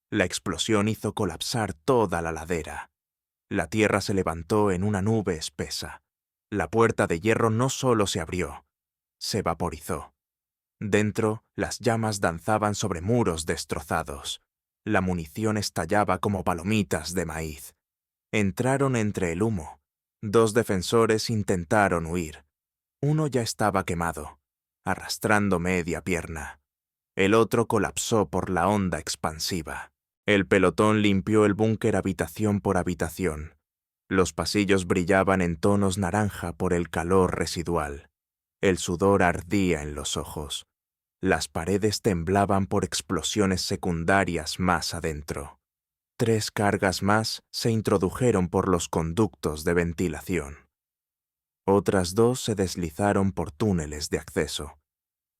La explosión hizo colapsar toda la ladera. La tierra se levantó en una nube espesa. La puerta de hierro no solo se abrió, se vaporizó. Dentro, las llamas danzaban sobre muros destrozados. La munición estallaba como palomitas de maíz. Entraron entre el humo. 2 defensores intentaron huir. Uno ya estaba quemado, arrastrando media pierna. El otro colapsó por la onda expansiva. El pelotón limpió el búnker habitación por habitación. Los pasillos brillaban en tonos naranja por el calor residual. El sudor ardía en los ojos. Las paredes temblaban por explosiones secundarias más adentro. 3 cargas más se introdujeron por los conductos de ventilación. Otras 2 se deslizaron por túneles de acceso.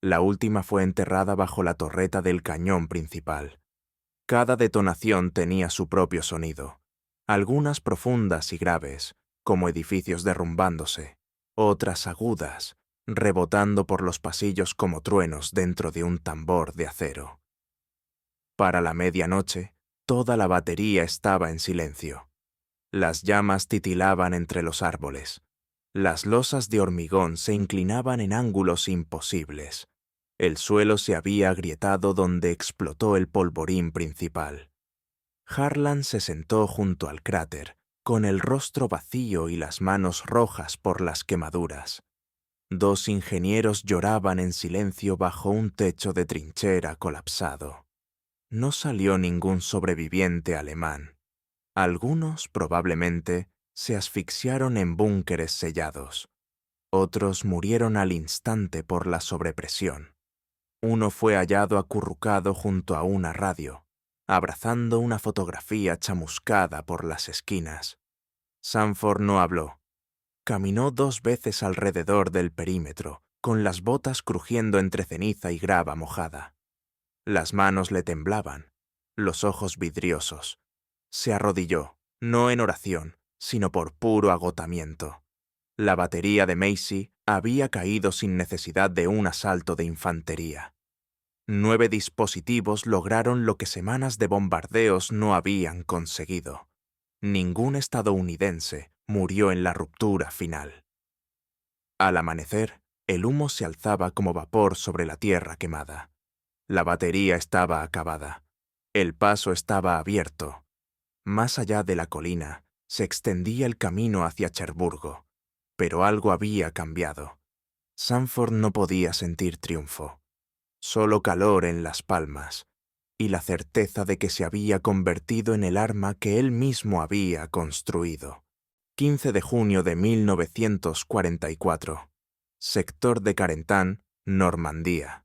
La última fue enterrada bajo la torreta del cañón principal. Cada detonación tenía su propio sonido, algunas profundas y graves, como edificios derrumbándose, otras agudas, rebotando por los pasillos como truenos dentro de un tambor de acero. Para la medianoche, toda la batería estaba en silencio. Las llamas titilaban entre los árboles. Las losas de hormigón se inclinaban en ángulos imposibles. El suelo se había agrietado donde explotó el polvorín principal. Harlan se sentó junto al cráter, con el rostro vacío y las manos rojas por las quemaduras. 2 ingenieros lloraban en silencio bajo un techo de trinchera colapsado. No salió ningún sobreviviente alemán. Algunos, probablemente, se asfixiaron en búnkeres sellados. Otros murieron al instante por la sobrepresión. Uno fue hallado acurrucado junto a una radio, abrazando una fotografía chamuscada por las esquinas. Sanford no habló. Caminó 2 veces alrededor del perímetro, con las botas crujiendo entre ceniza y grava mojada. Las manos le temblaban, los ojos vidriosos. Se arrodilló, no en oración, sino por puro agotamiento. La batería de Macy había caído sin necesidad de un asalto de infantería. 9 dispositivos lograron lo que semanas de bombardeos no habían conseguido. Ningún estadounidense murió en la ruptura final. Al amanecer, el humo se alzaba como vapor sobre la tierra quemada. La batería estaba acabada. El paso estaba abierto. Más allá de la colina, se extendía el camino hacia Cherburgo. Pero algo había cambiado. Sanford no podía sentir triunfo. Solo calor en las palmas, y la certeza de que se había convertido en el arma que él mismo había construido. 15 de junio de 1944. Sector de Carentan, Normandía.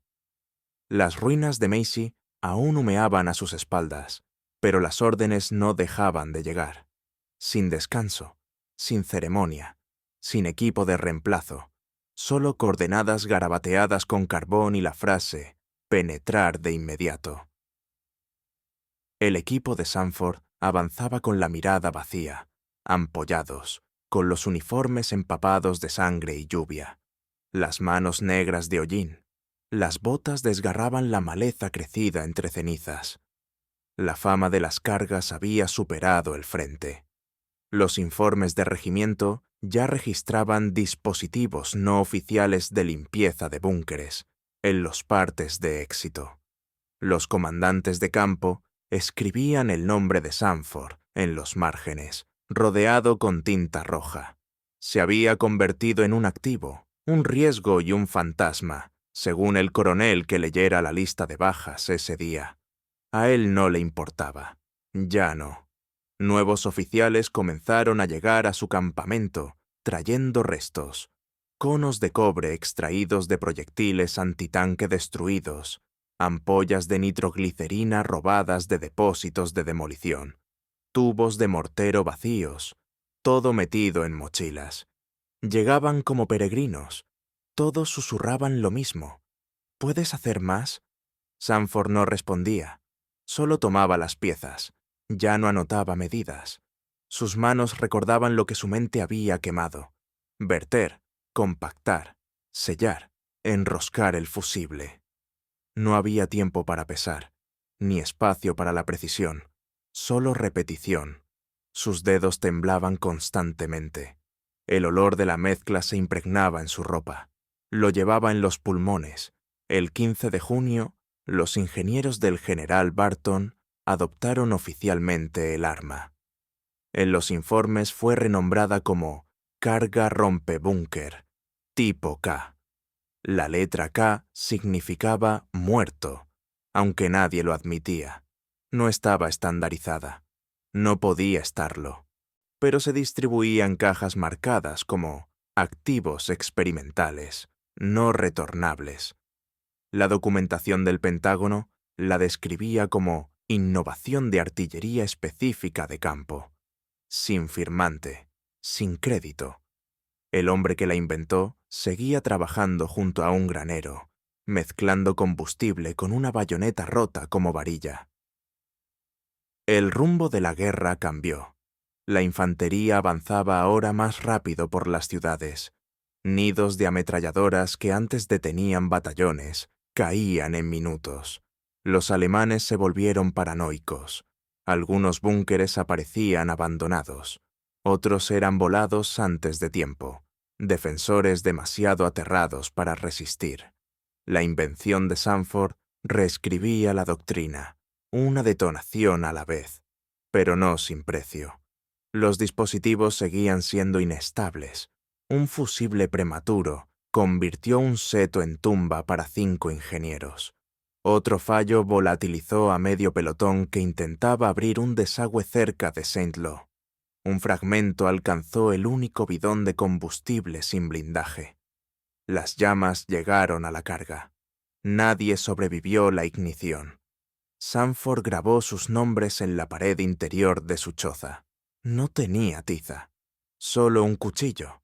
Las ruinas de Macy aún humeaban a sus espaldas, pero las órdenes no dejaban de llegar. Sin descanso, sin ceremonia, sin equipo de reemplazo. Solo coordenadas garabateadas con carbón y la frase «penetrar de inmediato». El equipo de Sanford avanzaba con la mirada vacía, ampollados, con los uniformes empapados de sangre y lluvia, las manos negras de hollín, las botas desgarraban la maleza crecida entre cenizas. La fama de las cargas había superado el frente. Los informes de regimiento ya registraban dispositivos no oficiales de limpieza de búnkeres en los partes de éxito. Los comandantes de campo escribían el nombre de Sanford en los márgenes, rodeado con tinta roja. Se había convertido en un activo, un riesgo y un fantasma, según el coronel que leyera la lista de bajas ese día. A él no le importaba. Ya no. Nuevos oficiales comenzaron a llegar a su campamento, trayendo restos, conos de cobre extraídos de proyectiles antitanque destruidos, ampollas de nitroglicerina robadas de depósitos de demolición, tubos de mortero vacíos, todo metido en mochilas. Llegaban como peregrinos. Todos susurraban lo mismo. ¿Puedes hacer más? Sanford no respondía. Solo tomaba las piezas. Ya no anotaba medidas. Sus manos recordaban lo que su mente había quemado. Verter, compactar, sellar, enroscar el fusible. No había tiempo para pesar, ni espacio para la precisión, solo repetición. Sus dedos temblaban constantemente. El olor de la mezcla se impregnaba en su ropa. Lo llevaba en los pulmones. El 15 de junio, los ingenieros del general Barton adoptaron oficialmente el arma. En los informes fue renombrada como carga rompebúnker, tipo K. La letra K significaba muerto, aunque nadie lo admitía. No estaba estandarizada. No podía estarlo. Pero se distribuían cajas marcadas como activos experimentales, no retornables. La documentación del Pentágono la describía como innovación de artillería específica de campo, sin firmante, sin crédito. El hombre que la inventó seguía trabajando junto a un granero, mezclando combustible con una bayoneta rota como varilla. El rumbo de la guerra cambió. La infantería avanzaba ahora más rápido por las ciudades. Nidos de ametralladoras que antes detenían batallones caían en minutos. Los alemanes se volvieron paranoicos. Algunos búnkeres aparecían abandonados. Otros eran volados antes de tiempo. Defensores demasiado aterrados para resistir. La invención de Sanford reescribía la doctrina, una detonación a la vez, pero no sin precio. Los dispositivos seguían siendo inestables. Un fusible prematuro convirtió un seto en tumba para 5 ingenieros. Otro fallo volatilizó a medio pelotón que intentaba abrir un desagüe cerca de Saint-Lô. Un fragmento alcanzó el único bidón de combustible sin blindaje. Las llamas llegaron a la carga. Nadie sobrevivió la ignición. Sanford grabó sus nombres en la pared interior de su choza. No tenía tiza, solo un cuchillo.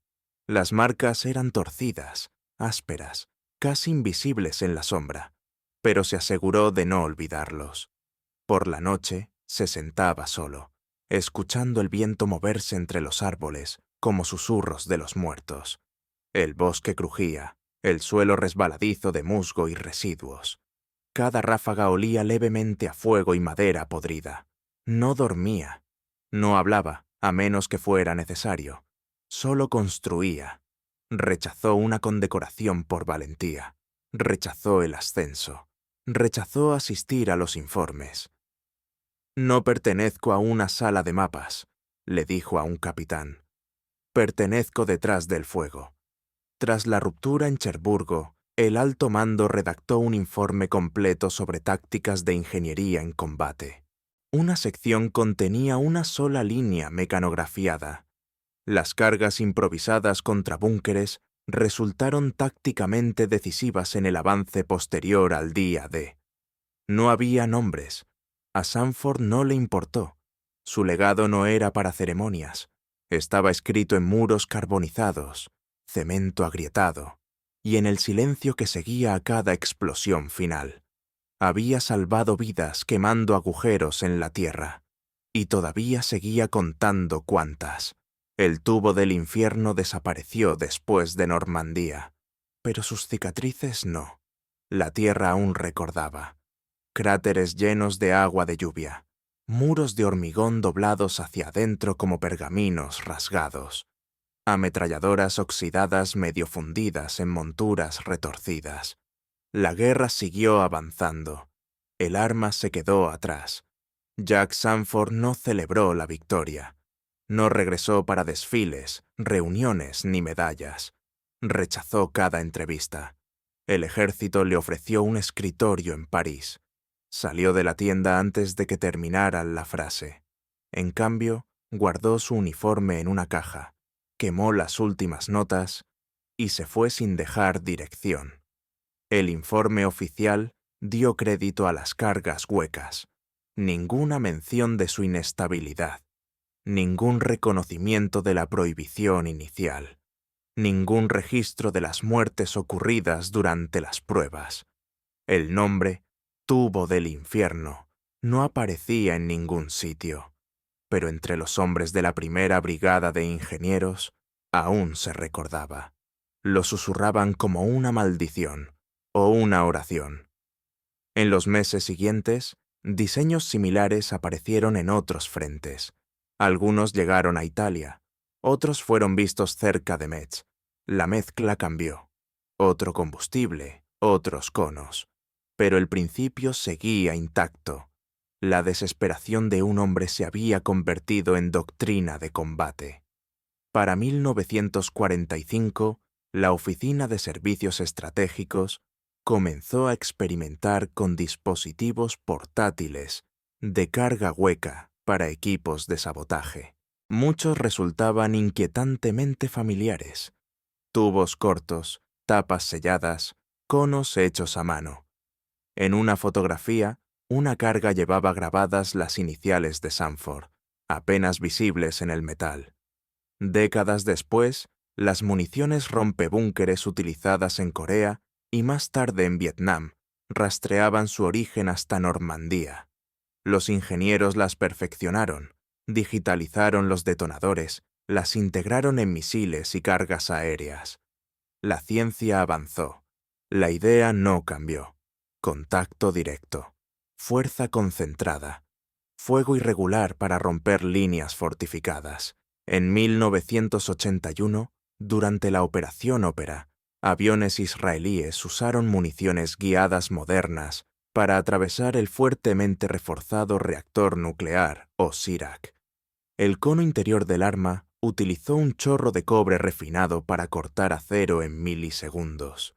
Las marcas eran torcidas, ásperas, casi invisibles en la sombra, pero se aseguró de no olvidarlos. Por la noche se sentaba solo, escuchando el viento moverse entre los árboles como susurros de los muertos. El bosque crujía, el suelo resbaladizo de musgo y residuos. Cada ráfaga olía levemente a fuego y madera podrida. No dormía. No hablaba, a menos que fuera necesario. Solo construía. Rechazó una condecoración por valentía. Rechazó el ascenso. Rechazó asistir a los informes. «No pertenezco a una sala de mapas», le dijo a un capitán. «Pertenezco detrás del fuego». Tras la ruptura en Cherburgo, el alto mando redactó un informe completo sobre tácticas de ingeniería en combate. Una sección contenía una sola línea mecanografiada. Las cargas improvisadas contra búnkeres resultaron tácticamente decisivas en el avance posterior al día D. No había nombres. A Sanford no le importó. Su legado no era para ceremonias. Estaba escrito en muros carbonizados, cemento agrietado, y en el silencio que seguía a cada explosión final. Había salvado vidas quemando agujeros en la tierra, y todavía seguía contando cuántas. El tubo del infierno desapareció después de Normandía, pero sus cicatrices no. La tierra aún recordaba. Cráteres llenos de agua de lluvia, muros de hormigón doblados hacia adentro como pergaminos rasgados, ametralladoras oxidadas medio fundidas en monturas retorcidas. La guerra siguió avanzando. El arma se quedó atrás. Jack Sanford no celebró la victoria. No regresó para desfiles, reuniones ni medallas. Rechazó cada entrevista. El ejército le ofreció un escritorio en París. Salió de la tienda antes de que terminaran la frase. En cambio, guardó su uniforme en una caja, quemó las últimas notas y se fue sin dejar dirección. El informe oficial dio crédito a las cargas huecas. Ninguna mención de su inestabilidad. Ningún reconocimiento de la prohibición inicial. Ningún registro de las muertes ocurridas durante las pruebas. El nombre, tubo del infierno, no aparecía en ningún sitio, pero entre los hombres de la primera brigada de ingenieros aún se recordaba. Lo susurraban como una maldición o una oración. En los meses siguientes, diseños similares aparecieron en otros frentes. Algunos llegaron a Italia, otros fueron vistos cerca de Metz. La mezcla cambió. Otro combustible, otros conos. Pero el principio seguía intacto. La desesperación de un hombre se había convertido en doctrina de combate. Para 1945, la Oficina de Servicios Estratégicos comenzó a experimentar con dispositivos portátiles de carga hueca para equipos de sabotaje. Muchos resultaban inquietantemente familiares. Tubos cortos, tapas selladas, conos hechos a mano. En una fotografía, una carga llevaba grabadas las iniciales de Sanford, apenas visibles en el metal. Décadas después, las municiones rompebúnkeres utilizadas en Corea y más tarde en Vietnam rastreaban su origen hasta Normandía. Los ingenieros las perfeccionaron, digitalizaron los detonadores, las integraron en misiles y cargas aéreas. La ciencia avanzó. La idea no cambió. Contacto directo. Fuerza concentrada. Fuego irregular para romper líneas fortificadas. En 1981, durante la Operación Ópera, aviones israelíes usaron municiones guiadas modernas para atravesar el fuertemente reforzado reactor nuclear, o SIRAC. El cono interior del arma utilizó un chorro de cobre refinado para cortar acero en milisegundos.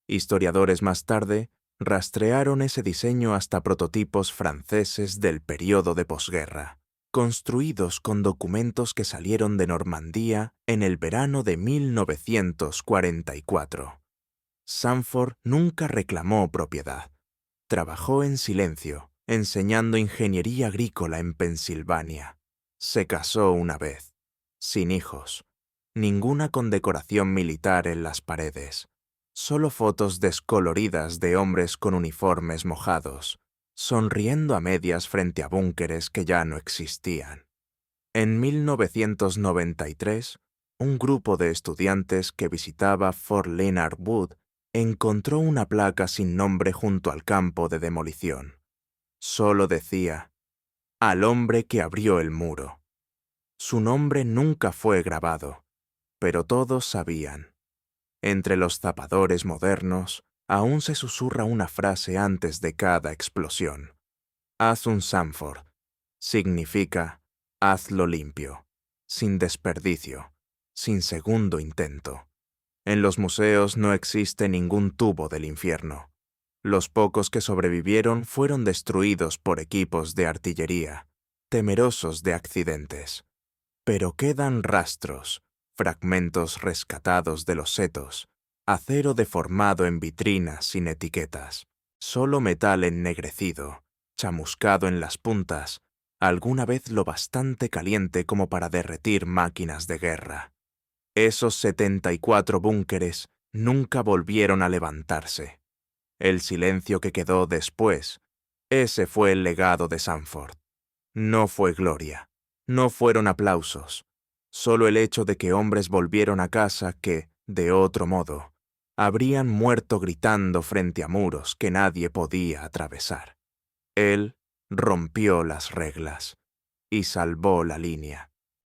Historiadores más tarde rastrearon ese diseño hasta prototipos franceses del período de posguerra, construidos con documentos que salieron de Normandía en el verano de 1944. Sanford nunca reclamó propiedad. Trabajó en silencio, enseñando ingeniería agrícola en Pensilvania. Se casó una vez, sin hijos, ninguna condecoración militar en las paredes, solo fotos descoloridas de hombres con uniformes mojados, sonriendo a medias frente a búnkeres que ya no existían. En 1993, un grupo de estudiantes que visitaba Fort Leonard Wood encontró una placa sin nombre junto al campo de demolición. Solo decía, «Al hombre que abrió el muro». Su nombre nunca fue grabado, pero todos sabían. Entre los zapadores modernos, aún se susurra una frase antes de cada explosión. «Haz un Sanford». Significa, hazlo limpio, sin desperdicio, sin segundo intento. En los museos no existe ningún tubo del infierno. Los pocos que sobrevivieron fueron destruidos por equipos de artillería, temerosos de accidentes. Pero quedan rastros, fragmentos rescatados de los setos, acero deformado en vitrinas sin etiquetas, solo metal ennegrecido, chamuscado en las puntas, alguna vez lo bastante caliente como para derretir máquinas de guerra. Esos 74 búnkeres nunca volvieron a levantarse. El silencio que quedó después, ese fue el legado de Sanford. No fue gloria, no fueron aplausos, solo el hecho de que hombres volvieron a casa que, de otro modo, habrían muerto gritando frente a muros que nadie podía atravesar. Él rompió las reglas y salvó la línea.